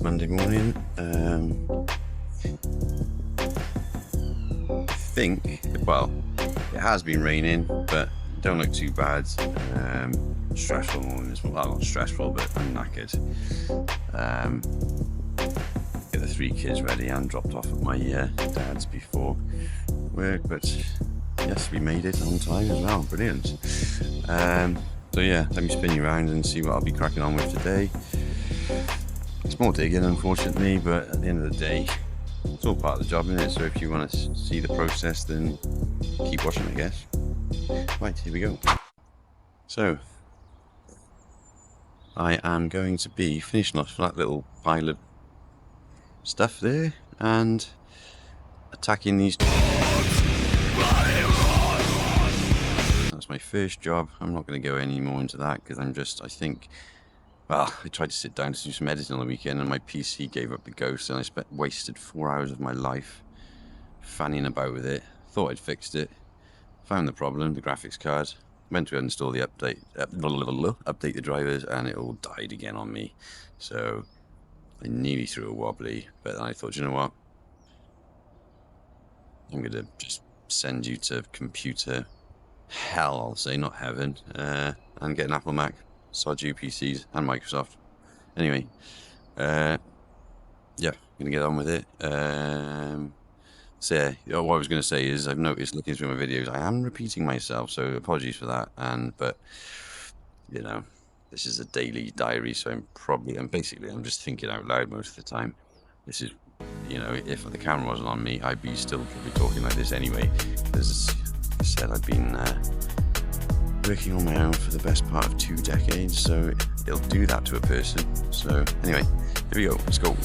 It's Monday morning. I think, well, it has been raining, but don't look too bad. Stressful morning as well. Well, not stressful, but I'm knackered. Get the 3 kids ready and dropped off at my dad's before work, but yes, we made it on time as well. Brilliant. So yeah, let me spin you around and see what I'll be cracking on with today. It's more digging, unfortunately, but at the end of the day, it's all part of the job, isn't it? So if you want to see the process, then keep watching, I guess. Right, here we go. So, I am going to be finishing off that little pile of stuff there and attacking these. That's my first job. I'm not going to go any more into that because I think, well, I tried to sit down to do some editing on the weekend and my PC gave up the ghost, and I wasted 4 hours of my life fanning about with it. Thought I'd fixed it, found the problem, the graphics card, went to install the update the drivers, and it all died again on me. So I nearly threw a wobbly, but then I thought, you know what, I'm going to just send you to computer hell, I'll say, not heaven, and get an Apple Mac. Sod you PCs and Microsoft. Anyway, yeah, gonna get on with it. So yeah, what I was gonna say is I've noticed looking through my videos I am repeating myself, so apologies for that. But you know, this is a daily diary, so I'm just thinking out loud most of the time. This is, you know, if the camera wasn't on me, I'd be still probably talking like this anyway, because I said I've been working on my own for the best part of 2 decades, so it'll do that to a person. So anyway, here we go, let's go.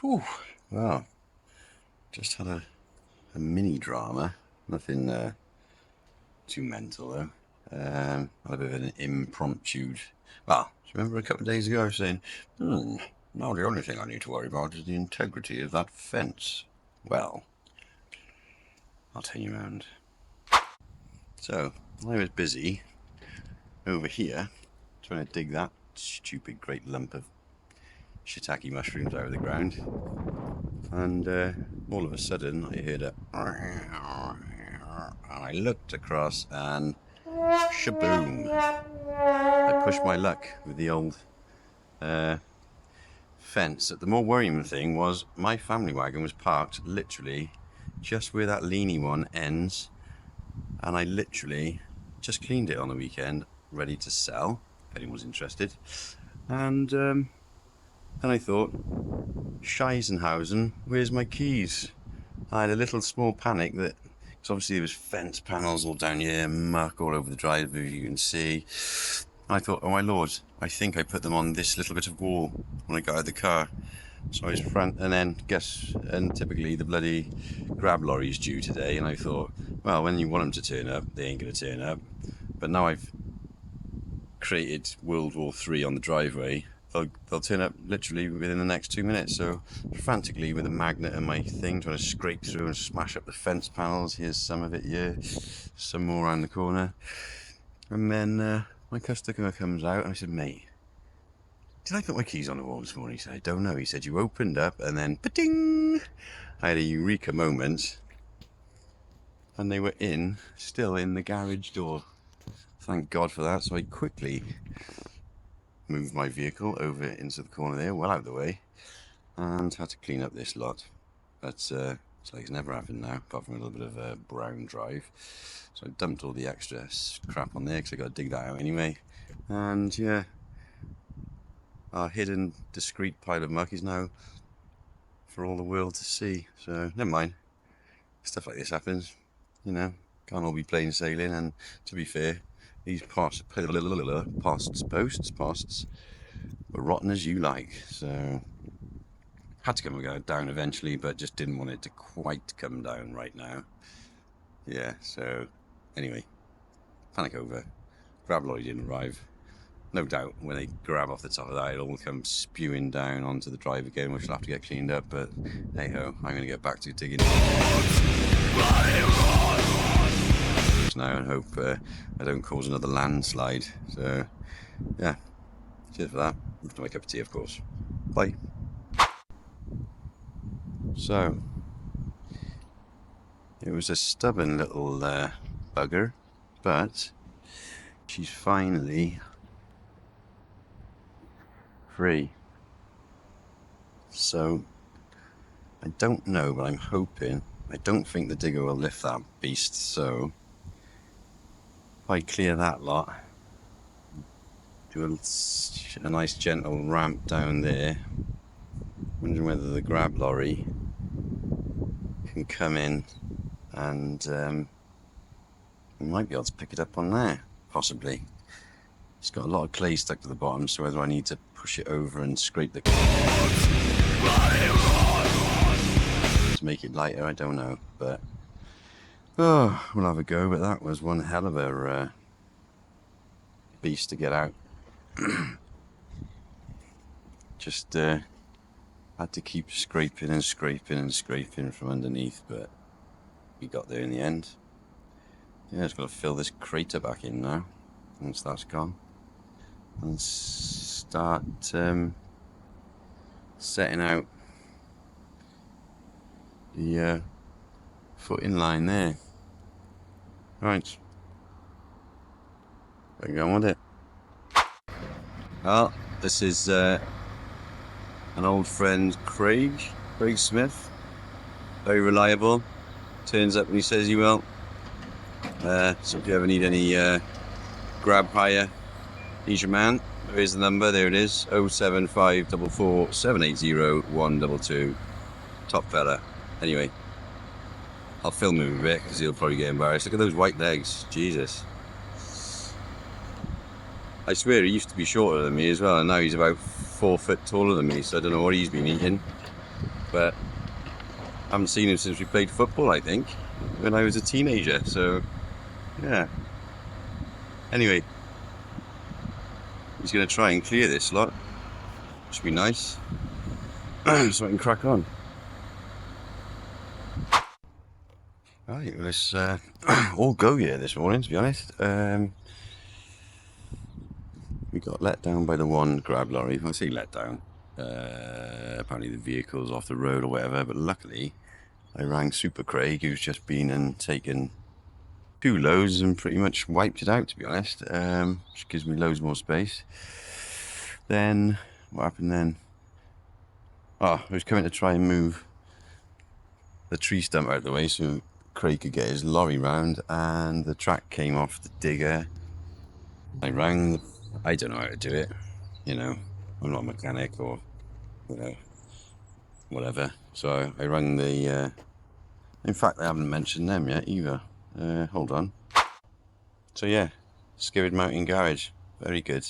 Whew. Well, just had a mini drama, nothing too mental though. Had a bit of an impromptu. Well, remember a couple of days ago I was saying, now the only thing I need to worry about is the integrity of that fence. Well, I'll turn you around. So, I was busy over here trying to dig that stupid great lump of shiitake mushrooms out of the ground, and all of a sudden I heard a and I looked across and shaboom, I pushed my luck with the old fence. The more worrying thing was my family wagon was parked literally just where that leany one ends, and I literally just cleaned it on the weekend, ready to sell if anyone's interested. And then I thought, Scheisenhausen, where's my keys? I had a little small panic that, because obviously there was fence panels all down here, muck all over the driveway, you can see. And I thought, oh my lord, I think I put them on this little bit of wall when I got out of the car. So I was and typically the bloody grab lorry's due today, and I thought, well, when you want them to turn up, they ain't going to turn up. But now I've created World War III on the driveway, they'll turn up literally within the next 2 minutes. So frantically with a magnet and my thing, trying to scrape through and smash up the fence panels. Here's some of it here, some more around the corner. And then my customer comes out and I said, mate, did I put my keys on the wall this morning? He said, I don't know. He said, you opened up and then pa-ding! I had a eureka moment, and they were still in the garage door. Thank God for that. So I quickly moved my vehicle over into the corner there, well out of the way, and had to clean up this lot. But It's like it's never happened now, apart from a little bit of a brown drive. So I dumped all the extra crap on there because I got to dig that out anyway. And yeah, our hidden, discreet pile of muck is now for all the world to see. So never mind. Stuff like this happens, you know. Can't all be plain sailing. And to be fair, these posts were rotten as you like. So had to come down eventually, but just didn't want it to quite come down right now. Yeah. So anyway, panic over. Grab lorry didn't arrive. No doubt when they grab off the top of that, it'll all come spewing down onto the drive again, which will have to get cleaned up. But hey ho, I'm going to get back to digging now and hope I don't cause another landslide. So yeah, cheers for that. After my cup of tea, of course. Bye. So it was a stubborn little bugger, but she's finally free. So I don't know, but I'm hoping. I don't think the digger will lift that beast, so if I clear that lot, do a nice gentle ramp down there, wondering whether the grab lorry can come in and we might be able to pick it up on there, possibly. It's got a lot of clay stuck to the bottom, so whether I need to push it over and scrape the to make it lighter, I don't know, but oh, we'll have a go. But that was one hell of a beast to get out. Just had to keep scraping and scraping and scraping from underneath, but we got there in the end. Yeah, just got to fill this crater back in now once that's gone and start setting out the footing line there. Right, we're going with it. Well, this is an old friend, Craig Smith. Very reliable. Turns up when he says he will. So if you ever need any grab hire, he's your man. Here's the number. There it is. 07544 780 122. Top fella. Anyway, I'll film him a bit because he'll probably get embarrassed. Look at those white legs. Jesus. I swear he used to be shorter than me as well, and now he's about 4 foot taller than me, so I don't know what he's been eating. But I haven't seen him since we played football, I think, when I was a teenager, so yeah. Anyway, he's going to try and clear this lot, which would be nice, so I can crack on. Right, well, let's all go here this morning, to be honest. We got let down by the one grab lorry. I say let down. Apparently the vehicle's off the road or whatever, but luckily I rang Super Craig, who's just been and taken 2 loads and pretty much wiped it out, to be honest, which gives me loads more space. Then, what happened then? Oh, I was coming to try and move the tree stump out of the way so Craig could get his lorry round, and the track came off the digger. I rang I don't know how to do it, you know, I'm not a mechanic or, you know, whatever. So I rang the, in fact I haven't mentioned them yet either. Hold on. So yeah, Skirrid Mountain Garage, very good,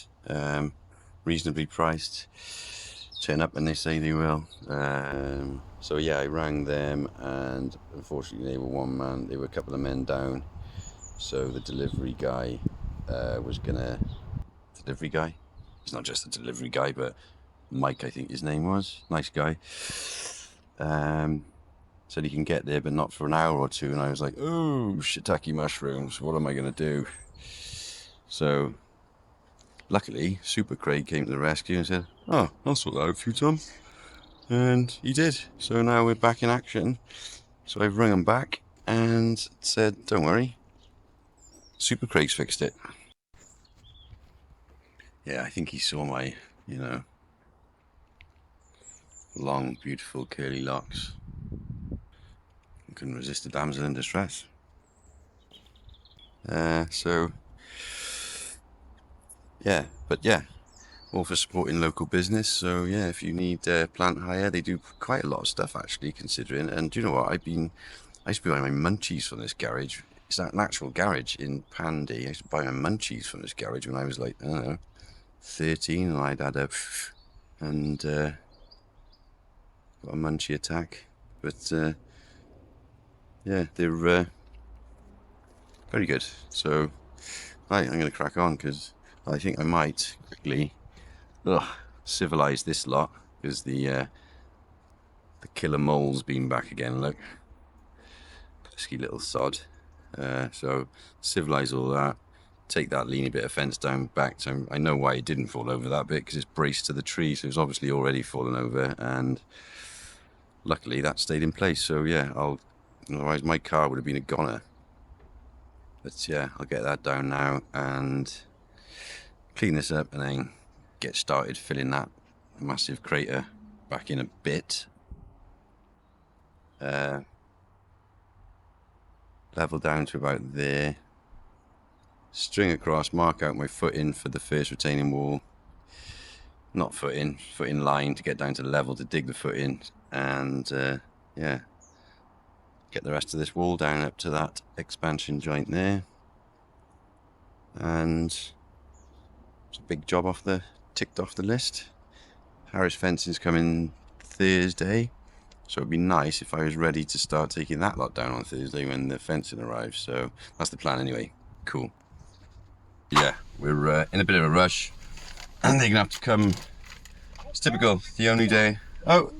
reasonably priced. Turn up and they say they will. So yeah, I rang them, and unfortunately they were one man, they were a couple of men down. So the delivery guy was gonna, he's not just a delivery guy, but Mike, I think his name was, nice guy, said he can get there but not for an hour or two, and I was like, oh, shiitake mushrooms, what am I gonna do? So luckily Super Craig came to the rescue and said, oh, I'll sort that out for you, Tom. And he did. So now we're back in action. So I've rung him back and said, don't worry, Super Craig's fixed it. Yeah, I think he saw my, you know, long, beautiful, curly locks. couldn't resist a damsel in distress. So yeah, but yeah, all for supporting local business. So yeah, if you need plant hire, they do quite a lot of stuff actually, considering. And do you know what? I used to be buying my munchies from this garage. It's an actual garage in Pandy. I used to buy my munchies from this garage when I was like, I don't know, 13, and I'd had and got a munchie attack. But yeah, they're very good. So right, I'm going to crack on because I think I might quickly civilize this lot, because the killer mole's been back again. Look, pesky little sod. So civilize all that. Take that leany bit of fence down back. So I know why it didn't fall over that bit, because it's braced to the tree, so it's obviously already fallen over, and luckily that stayed in place. So yeah, otherwise my car would have been a goner. But yeah, I'll get that down now and clean this up, and then get started filling that massive crater back in a bit. Level down to about there. String across, mark out my footing for the first retaining wall. Not footing line to get down to the level to dig the footing, and yeah, get the rest of this wall down up to that expansion joint there. And it's a big job ticked off the list. Harris fencing's coming Thursday, so it'd be nice if I was ready to start taking that lot down on Thursday when the fencing arrives. So that's the plan anyway. Cool. Yeah, we're in a bit of a rush, and they're gonna have to come. It's typical, the only day. Oh,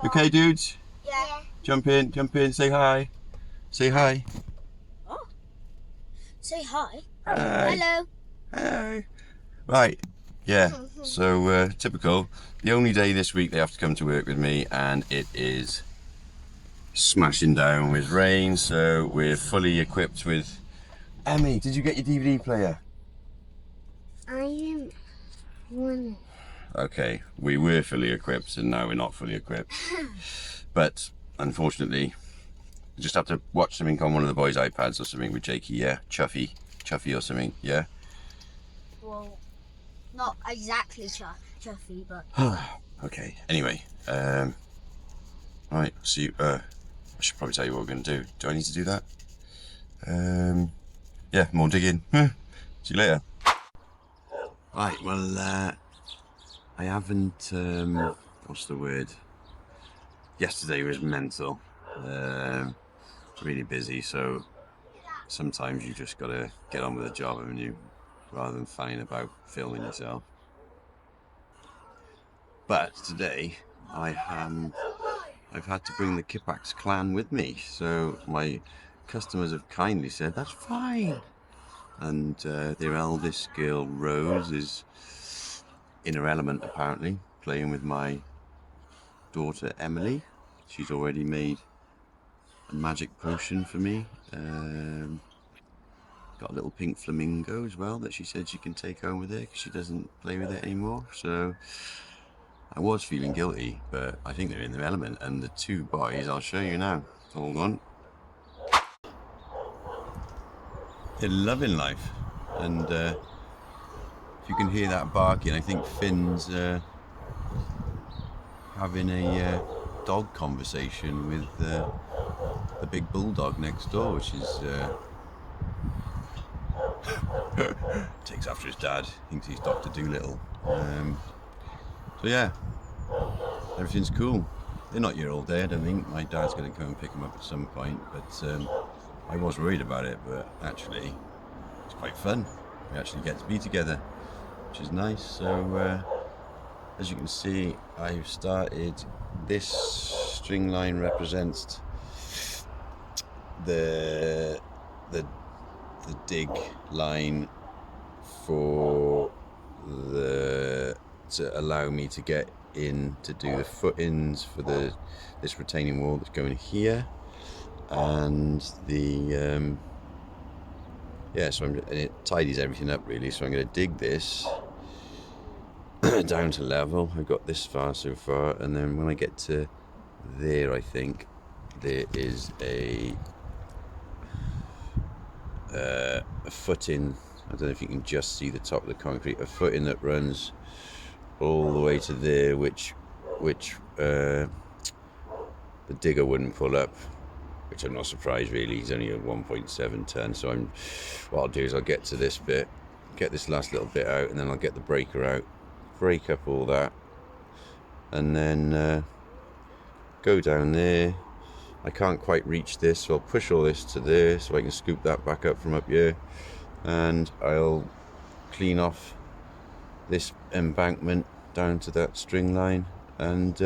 okay, dudes? Yeah. Jump in, say hi. Say hi. Oh. Say hi. Hi. Hello. Hello. Right, yeah, so typical. The only day this week they have to come to work with me, and it is smashing down with rain, so we're fully equipped with... Emmy, did you get your DVD player? I am one. Okay, we were fully equipped, and now we're not fully equipped. But unfortunately, you just have to watch something on one of the boys' iPads or something with Jakey, yeah? Chuffy or something, yeah? Well, not exactly chuffy, but... Okay, anyway, right, so I should probably tell you what we're going to do. Do I need to do that? Yeah, more digging. See you later. Right, well, I haven't, what's the word? Yesterday was mental. Really busy, so sometimes you just got to get on with the job, haven't you? Rather than fanning about filming yourself. But today, I've had to bring the Kipax clan with me, so my customers have kindly said, that's fine. And their eldest girl, Rose, is in her element apparently, playing with my daughter, Emily. She's already made a magic potion for me. Got a little pink flamingo as well that she said she can take home with her because she doesn't play with it anymore. So I was feeling guilty, but I think they're in their element. And the two boys, I'll show you now. Hold on. They're loving life. And if you can hear that barking, I think Finn's having a dog conversation with the big bulldog next door, which is takes after his dad, thinks he's Dr. Dolittle. So yeah, everything's cool. They're not here all day, I don't think. My dad's going to come and pick them up at some point, but I was worried about it, but actually it's quite fun. We actually get to be together, which is nice. So as you can see, I've started, this string line represents the dig line for to allow me to get in to do the footings for this retaining wall that's going here, and the yeah, so and it tidies everything up really. So I'm going to dig this down to level. I've got this far so far, and then when I get to there, I think there is a footing. I don't know if you can just see the top of the concrete. A footing that runs all the way to there, which the digger wouldn't pull up. Which I'm not surprised really. He's only a 1.7 ton. So what I'll do is I'll get to this bit, get this last little bit out, and then I'll get the breaker out, break up all that, and then go down there. I can't quite reach this, so I'll push all this to there so I can scoop that back up from up here, and I'll clean off this embankment down to that string line and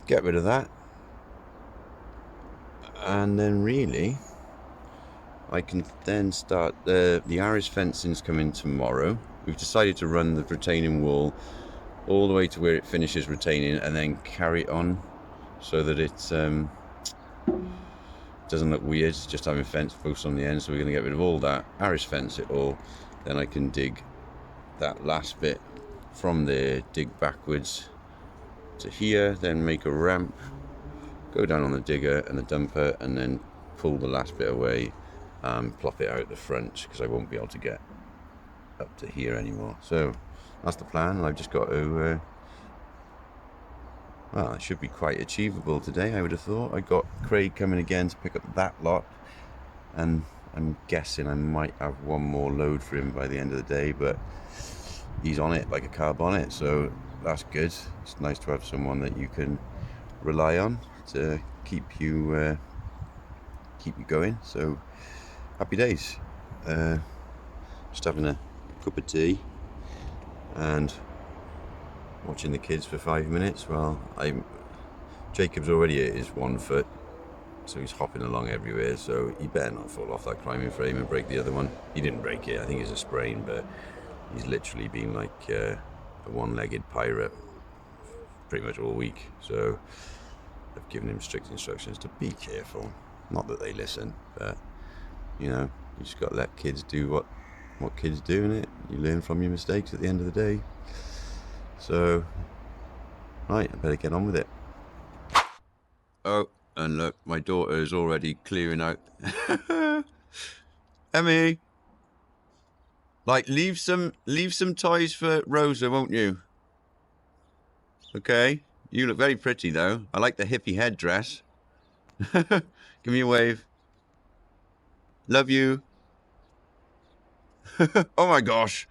get rid of that. And then really I can then start the Irish fencing's coming tomorrow. We've decided to run the retaining wall all the way to where it finishes retaining and then carry it on so that it doesn't look weird, just having fence posts on the end. So we're going to get rid of all that, Irish fence it all, then I can dig that last bit from there, dig backwards to here, then make a ramp, go down on the digger and the dumper, and then pull the last bit away and plop it out the front, because I won't be able to get up to here anymore. So that's the plan, and I've just got to well, it should be quite achievable today, I would have thought. I got Craig coming again to pick up that lot, and I'm guessing I might have one more load for him by the end of the day, but he's on it like a car bonnet, so that's good. It's nice to have someone that you can rely on to keep you going. So happy days. Just having a cup of tea and watching the kids for 5 minutes while Jacob's already at his 1 foot, so he's hopping along everywhere, so he better not fall off that climbing frame and break the other one. He didn't break it, I think it's a sprain, but he's literally been like a one-legged pirate pretty much all week. So I've given him strict instructions to be careful. Not that they listen, but you know, you just got to let kids do what kids do, innit? You learn from your mistakes at the end of the day. So right, I better get on with it. Oh, and look, my daughter is already clearing out. Emmy, like, leave some toys for Rosa, won't you? Okay, you look very pretty though. I like the hippie headdress. Give me a wave. Love you. Oh my gosh.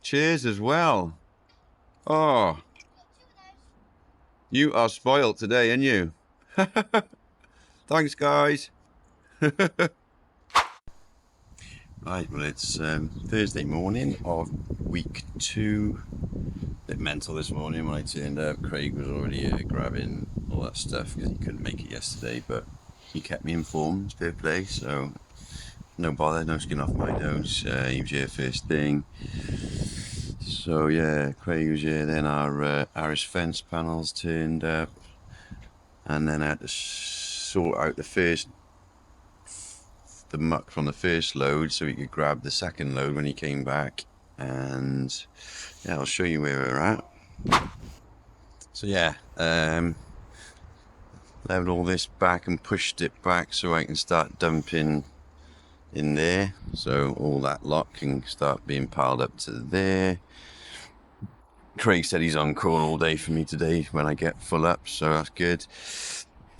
Cheers as well. Oh. You are spoilt today, aren't you? Thanks, guys. Right, well, it's Thursday morning of week 2. Bit mental this morning when I turned up. Craig was already grabbing all that stuff because he couldn't make it yesterday, but he kept me informed, fair play, so no bother, no skin off my nose. He was here first thing. So yeah, Craig was here, then our Irish fence panels turned up, and then I had to sort out the muck from the first load so he could grab the second load when he came back. And yeah, I'll show you where we're at. So yeah, leveled all this back and pushed it back so I can start dumping in there, so all that lot can start being piled up to there. Craig said he's on call all day for me today when I get full up, so that's good.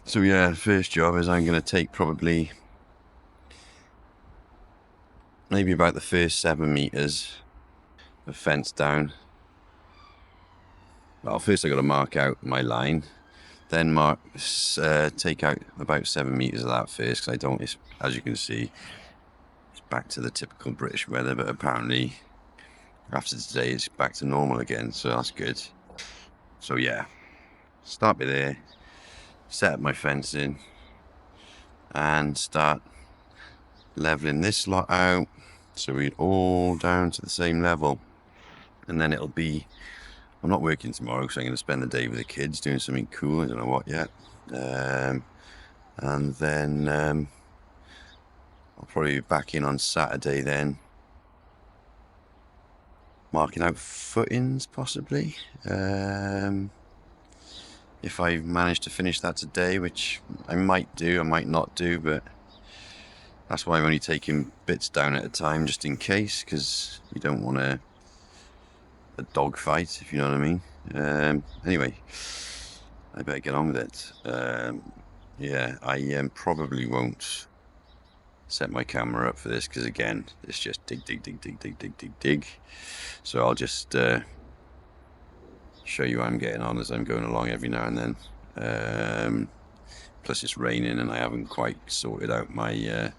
So yeah, the first job is I'm going to take probably maybe about the first 7 meters of fence down. Well, first I got to mark out my line, then take out about 7 meters of that first, because I don't, as you can see, it's back to the typical British weather, but apparently after today it's back to normal again, so that's good. So yeah, start me there, set up my fencing and start leveling this lot out so we're all down to the same level. And then it'll be, I'm not working tomorrow because I'm going to spend the day with the kids doing something cool, I don't know what yet. And then I'll probably be back in on Saturday then, marking out footings possibly. if I manage to finish that today, which I might do, I might not do, but that's why I'm only taking bits down at a time, just in case, because you don't want a dog fight, if you know what I mean. Anyway, I better get on with it. Yeah, I probably won't set my camera up for this, because again, it's just dig. So I'll just show you how I'm getting on as I'm going along every now and then. Plus it's raining and I haven't quite sorted out my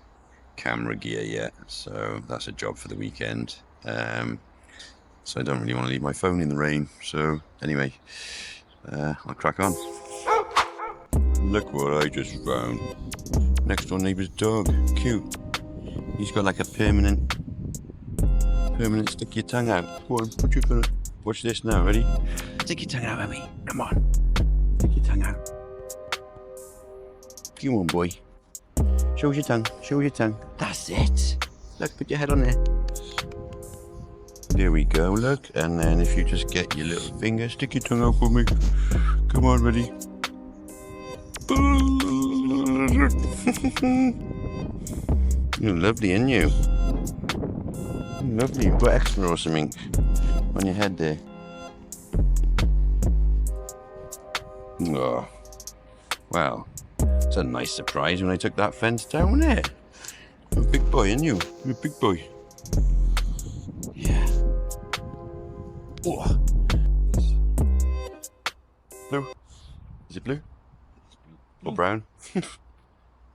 camera gear yet, so that's a job for the weekend. So I don't really want to leave my phone in the rain. So anyway, I'll crack on. Look what I just found. Next door neighbour's dog. Cute. He's got like a permanent stick your tongue out. Go on, put your foot. Watch this now, ready? Stick your tongue out at me. Come on. Stick your tongue out. Come on, boy. Show us your tongue. Show us your tongue. That's it. Look, put your head on there. There we go, look. And then if you just get your little finger, stick your tongue out for me. Come on, ready? You're lovely, ain't you? Lovely. Put extra or something on your head there. Oh. Well, it's a nice surprise when I took that fence down there. You're a big boy, ain't you? You're a big boy. Yeah. Oh. Blue. Is it blue? Or brown?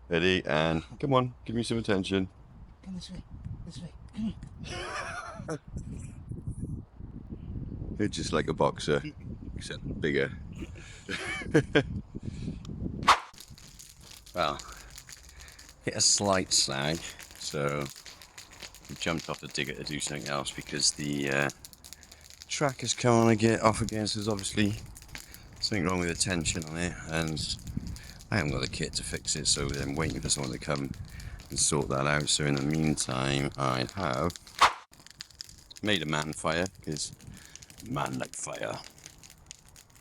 Ready, and come on, give me some attention. Come this way. This way. Come on. You're just like a boxer, except bigger. Well, hit a slight snag, so we jumped off the digger to do something else because the track has come on off again, so there's obviously something wrong with the tension on it, and I haven't got the kit to fix it, so I'm waiting for someone to come and sort that out. So in the meantime, I have made a man fire, because man like fire,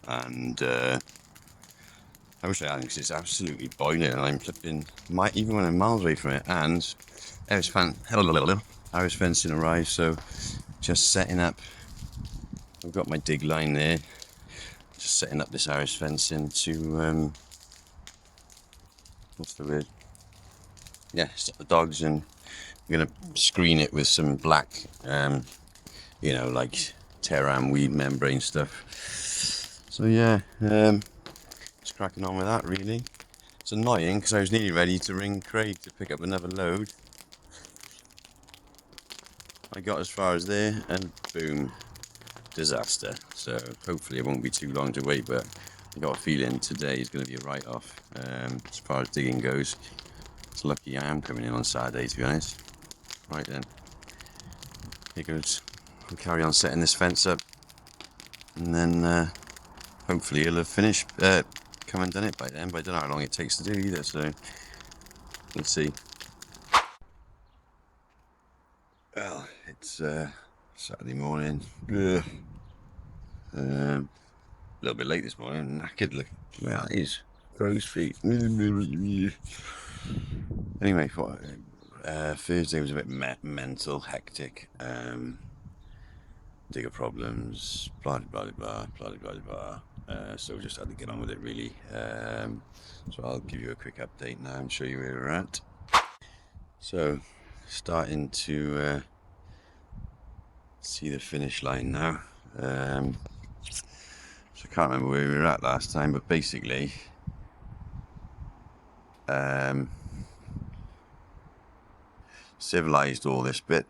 and I wish I hadn't, because it's absolutely boiling and I'm flipping, even when I'm miles away from it. And Irish fencing arrived, so just setting up, I've got my dig line there, just setting up this Irish fencing to, what's the word? Yeah, stop the dogs, and I'm going to screen it with some black, you know, like tear-am weed membrane stuff. So yeah, just cracking on with that really. It's annoying because I was nearly ready to ring Craig to pick up another load. I got as far as there and boom, disaster. So hopefully it won't be too long to wait, but I got a feeling today is going to be a write-off as far as digging goes. It's lucky I am coming in on Saturday, to be honest. Right then, here goes. I'll carry on setting this fence up, and then hopefully he'll have finished, come and done it by then, but I don't know how long it takes to do either, so let's see. Well, it's Saturday morning. A little bit late this morning, knackered. Look, well, it is. Crow's feet. Anyway, Thursday was a bit mental, hectic. Digger problems, blah blah blah blah blah blah. So just had to get on with it really. So I'll give you a quick update now and show you where we're at. So starting to see the finish line now. So I can't remember where we were at last time, but basically civilized all this bit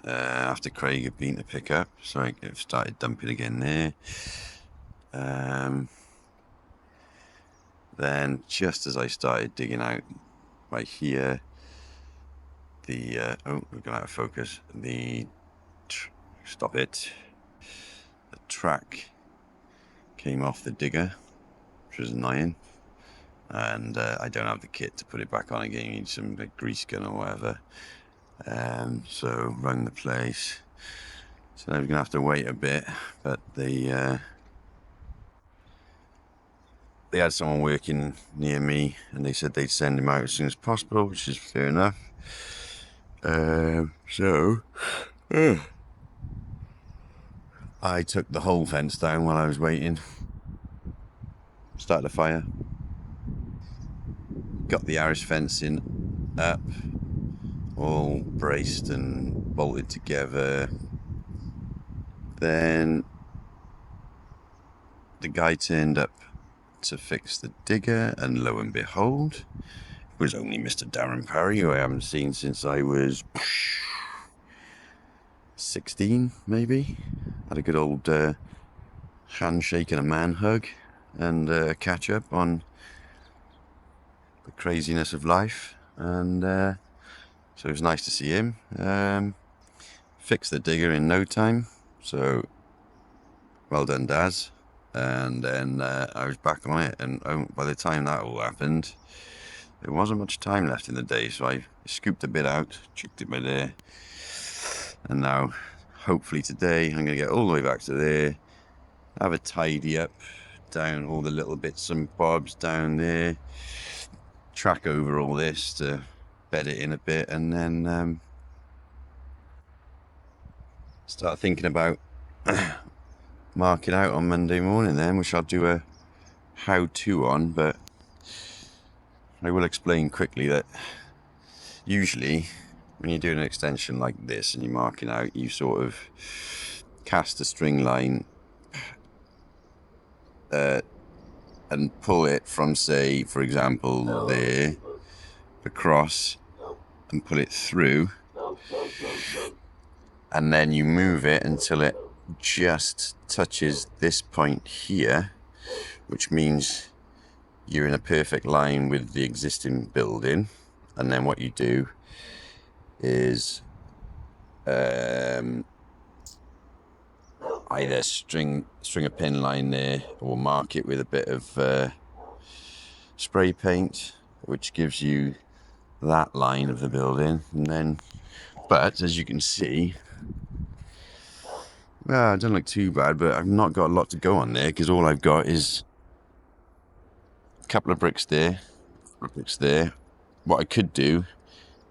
after Craig had been to pick up, so I started dumping again there. Then just as I started digging out right here, the oh, we're going out of focus. Stop it. The track came off the digger, which was annoying, and I don't have the kit to put it back on again. You need some like, grease gun or whatever. So run the place. So now we're gonna have to wait a bit, but the they had someone working near me, and they said they'd send him out as soon as possible, which is fair enough. So I took the whole fence down while I was waiting. Started a fire. Got the Irish fencing up, all braced and bolted together. Then the guy turned up to fix the digger, and lo and behold, it was only Mr. Darren Parry, who I haven't seen since I was 16, maybe. Had a good old handshake and a man hug, and a catch up on the craziness of life. And so it was nice to see him. Fixed the digger in no time, so well done, Daz. And then I was back on it, and by the time that all happened, there wasn't much time left in the day, so I scooped a bit out, chucked it by there, and now hopefully today I'm going to get all the way back to there, have a tidy up down all the little bits and bobs down there, track over all this to bed it in a bit, and then start thinking about marking out on Monday morning then, which I'll do a how-to on, but I will explain quickly that usually when you're doing an extension like this and you're marking out, you sort of cast a string line and pull it from, say, for example, there, across, and pull it through, and then you move it until it just touches this point here, which means you're in a perfect line with the existing building. And then what you do is either string a pin line there, or mark it with a bit of spray paint, which gives you that line of the building. And then, but as you can see, well, it doesn't look too bad, but I've not got a lot to go on there, because all I've got is a couple of bricks there, What I could do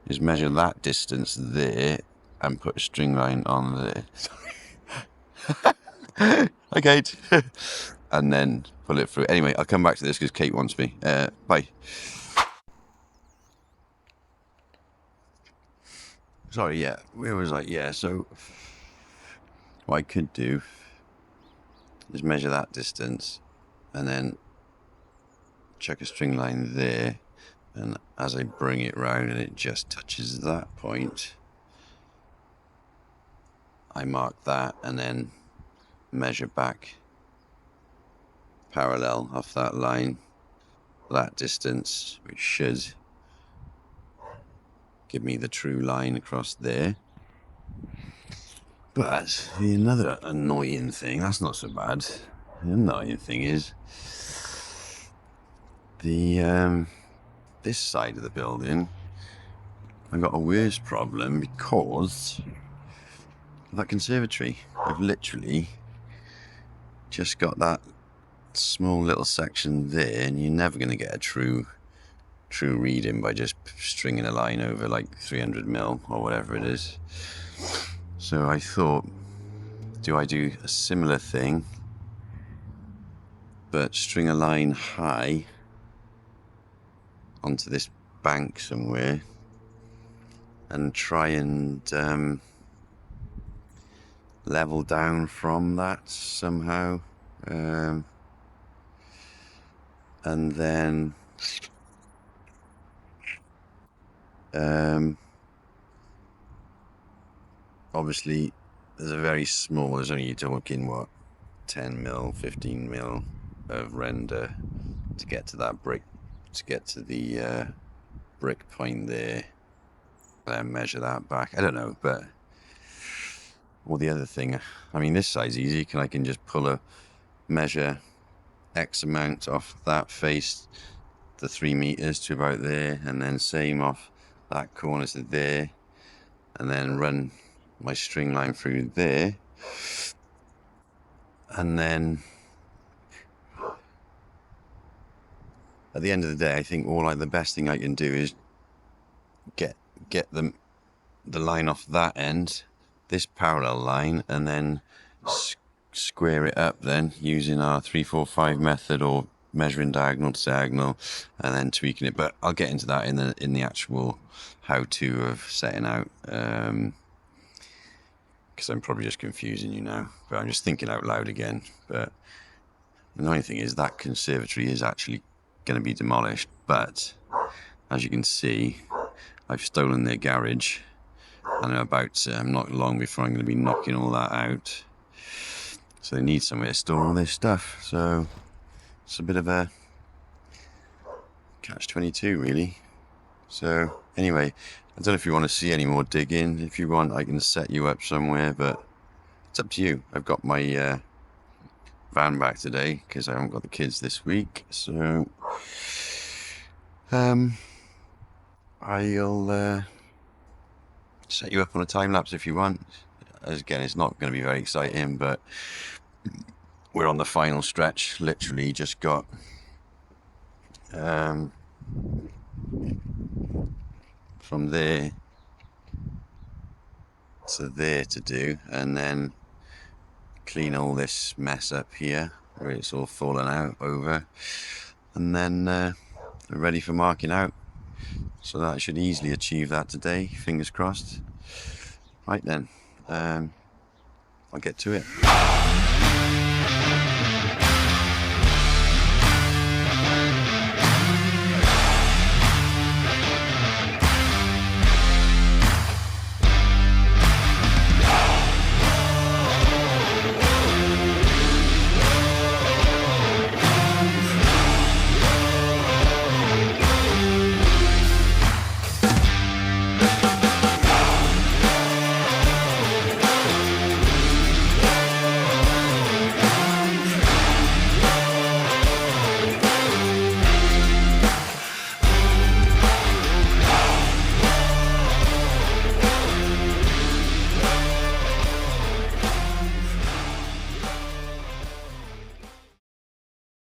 is measure that distance there and put a string line on there. Hi, Kate. And then pull it through. Anyway, I'll come back to this because Kate wants me. Bye. Sorry, yeah. Where was I? Yeah, so what I could do is measure that distance and then chuck a string line there. And as I bring it round and it just touches that point, I mark that and then measure back parallel off that line, that distance, which should give me the true line across there. But another annoying thing, that's not so bad. The annoying thing is the this side of the building, I've got a worse problem because of that conservatory. I've literally just got that small little section there, and you're never going to get a true reading by just stringing a line over like 300mm or whatever it is. So I thought, do I do a similar thing but string a line high onto this bank somewhere and try and level down from that somehow, and then obviously there's only, you're talking what, 10mm, 15mm of render to get to that brick, to get to the brick point there, then measure that back. I don't know, but or the other thing, I mean, this side's easy. I can just measure X amount off that face, the 3 meters to about there, and then same off that corner to there, and then run my string line through there, and then at the end of the day, I think the best thing I can do is get the line off that end, this parallel line, and then square it up then using our 3-4-5 method, or measuring diagonal to diagonal and then tweaking it. But I'll get into that in the actual how-to of setting out, because I'm probably just confusing you now, but I'm just thinking out loud again. But the annoying thing is that conservatory is actually going to be demolished, but as you can see, I've stolen their garage, and I'm not long before I'm going to be knocking all that out. So they need somewhere to store all this stuff. So it's a bit of a catch-22, really. So anyway, I don't know if you want to see any more digging. If you want, I can set you up somewhere, but it's up to you. I've got my van back today because I haven't got the kids this week. So I'll set you up on a time lapse if you want. As again, it's not going to be very exciting, but we're on the final stretch. Literally just got from there to there to do, and then clean all this mess up here where it's all fallen out over, and then we're ready for marking out. So that should easily achieve that today, fingers crossed. Right then, I'll get to it.